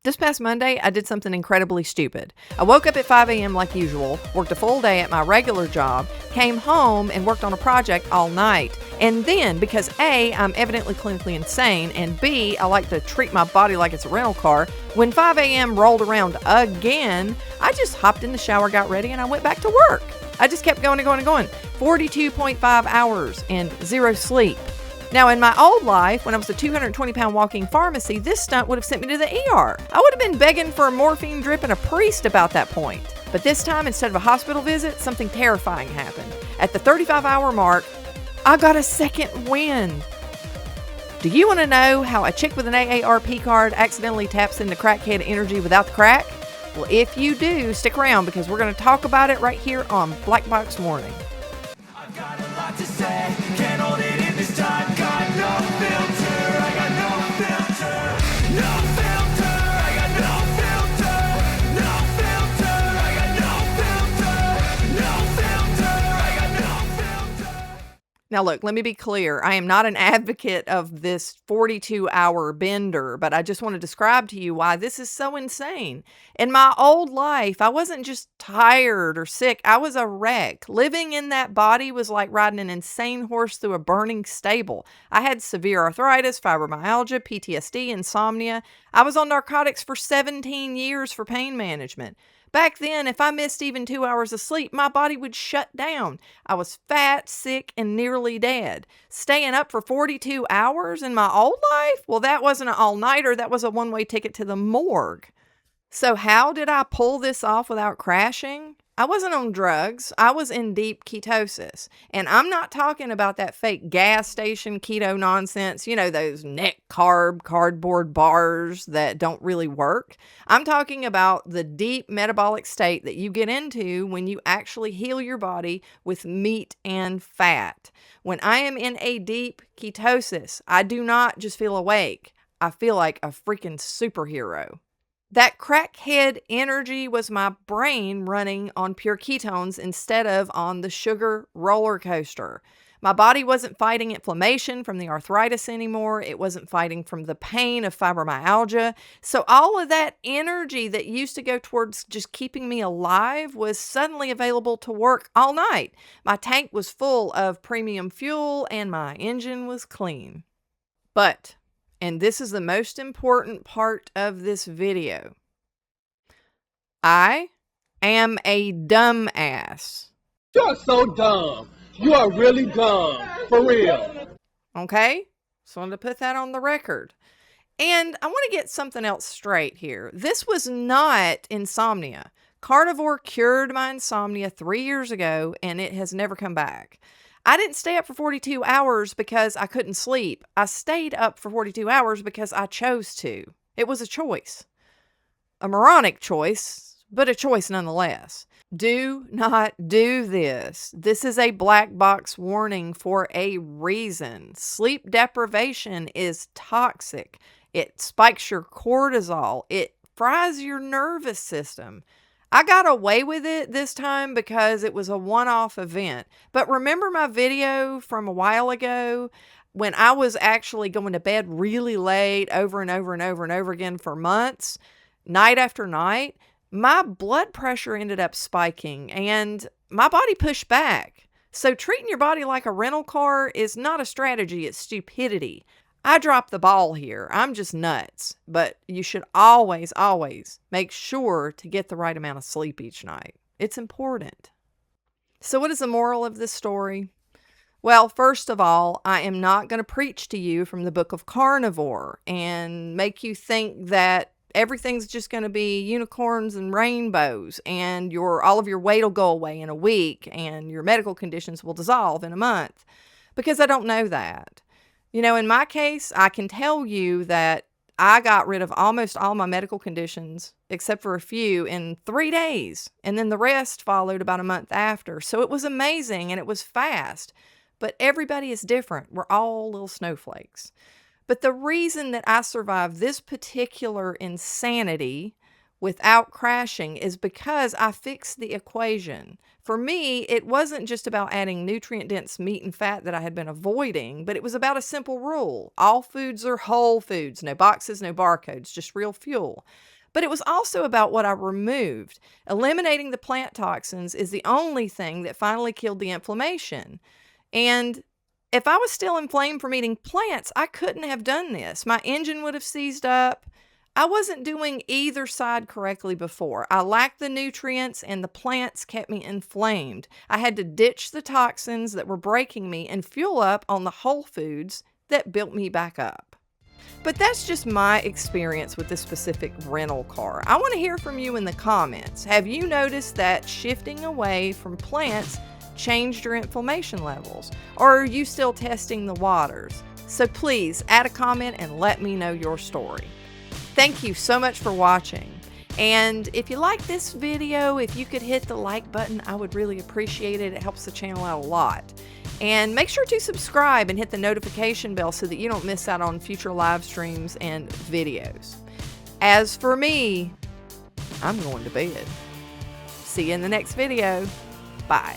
This past Monday, I did something incredibly stupid. I woke up at 5 a.m. like usual, worked a full day at my regular job, came home and worked on a project all night. And then, because A, I'm evidently clinically insane, and B, I like to treat my body like it's a rental car, when 5 a.m. rolled around again, I just hopped in the shower, got ready, and I went back to work. I just kept going and going and going. 42.5 hours and zero sleep. Now, in my old life, when I was a 220-pound walking pharmacy, this stunt would have sent me to the ER. I would have been begging for a morphine drip and a priest about that point. But this time, instead of a hospital visit, something terrifying happened. At the 35-hour mark, I got a second wind. Do you want to know how a chick with an AARP card accidentally taps into crackhead energy without the crack? Well, if you do, stick around because we're going to talk about it right here on Black Box Warning. I've got a lot to say, can't hold it in this time. Got no filter, I got no filter. No filter, I got no filter. No filter, I got no filter. No filter, I got no filter. Now look, let me be clear. I am not an advocate of this 42-hour bender, but I just want to describe to you why this is so insane. In my old life, I wasn't just tired or sick. I was a wreck. Living in that body was like riding an insane horse through a burning stable. I had severe arthritis, fibromyalgia, PTSD, insomnia. I was on narcotics for 17 years for pain management. Back then, if I missed even 2 hours of sleep, my body would shut down. I was fat, sick, and nearly dead. Staying up for 42 hours in my old life? Well, that wasn't an all-nighter. That was a one-way ticket to the morgue. So how did I pull this off without crashing? I wasn't on drugs. I was in deep ketosis. And I'm not talking about that fake gas station keto nonsense, those net carb cardboard bars that don't really work. I'm talking about the deep metabolic state that you get into when you actually heal your body with meat and fat. When I am in a deep ketosis, I do not just feel awake. I feel like a freaking superhero. That crackhead energy was my brain running on pure ketones instead of on the sugar roller coaster. My body wasn't fighting inflammation from the arthritis anymore. It wasn't fighting from the pain of fibromyalgia. So all of that energy that used to go towards just keeping me alive was suddenly available to work all night. My tank was full of premium fuel and my engine was clean. But and this is the most important part of this video, I am a dumbass. You're so dumb. You are really dumb. For real. Okay? So I wanted to put that on the record. And I want to get something else straight here. This was not insomnia. Carnivore cured my insomnia 3 years ago, and it has never come back. I didn't stay up for 42 hours because I couldn't sleep. I stayed up for 42 hours because I chose to. It was a choice. A moronic choice, but a choice nonetheless. Do not do this. This is a black box warning for a reason. Sleep deprivation is toxic. It spikes your cortisol. It fries your nervous system. I got away with it this time because it was a one-off event. But remember my video from a while ago when I was actually going to bed really late over and over and over and over again for months, night after night? My blood pressure ended up spiking and my body pushed back. So treating your body like a rental car is not a strategy, it's stupidity. I dropped the ball here. I'm just nuts. But you should always, always make sure to get the right amount of sleep each night. It's important. So what is the moral of this story? Well, first of all, I am not going to preach to you from the book of Carnivore and make you think that everything's just going to be unicorns and rainbows and all of your weight will go away in a week and your medical conditions will dissolve in a month, because I don't know that. In my case, I can tell you that I got rid of almost all my medical conditions, except for a few, in 3 days. And then the rest followed about a month after. So it was amazing and it was fast. But everybody is different. We're all little snowflakes. But the reason that I survived this particular insanity without crashing is because I fixed the equation. For me, it wasn't just about adding nutrient-dense meat and fat that I had been avoiding, but it was about a simple rule. All foods are whole foods. No boxes, no barcodes, just real fuel. but it was also about what I removed. Eliminating the plant toxins is the only thing that finally killed the inflammation. And if I was still inflamed from eating plants, I couldn't have done this. My engine would have seized up. I wasn't doing either side correctly before. I lacked the nutrients, and the plants kept me inflamed. I had to ditch the toxins that were breaking me and fuel up on the whole foods that built me back up. But that's just my experience with this specific rental car. I want to hear from you in the comments. Have you noticed that shifting away from plants changed your inflammation levels? Or are you still testing the waters? So please add a comment and let me know your story. Thank you so much for watching. And if you like this video, if you could hit the like button, I would really appreciate it. It helps the channel out a lot. And make sure to subscribe and hit the notification bell so that you don't miss out on future live streams and videos. As for me, I'm going to bed. See you in the next video. Bye.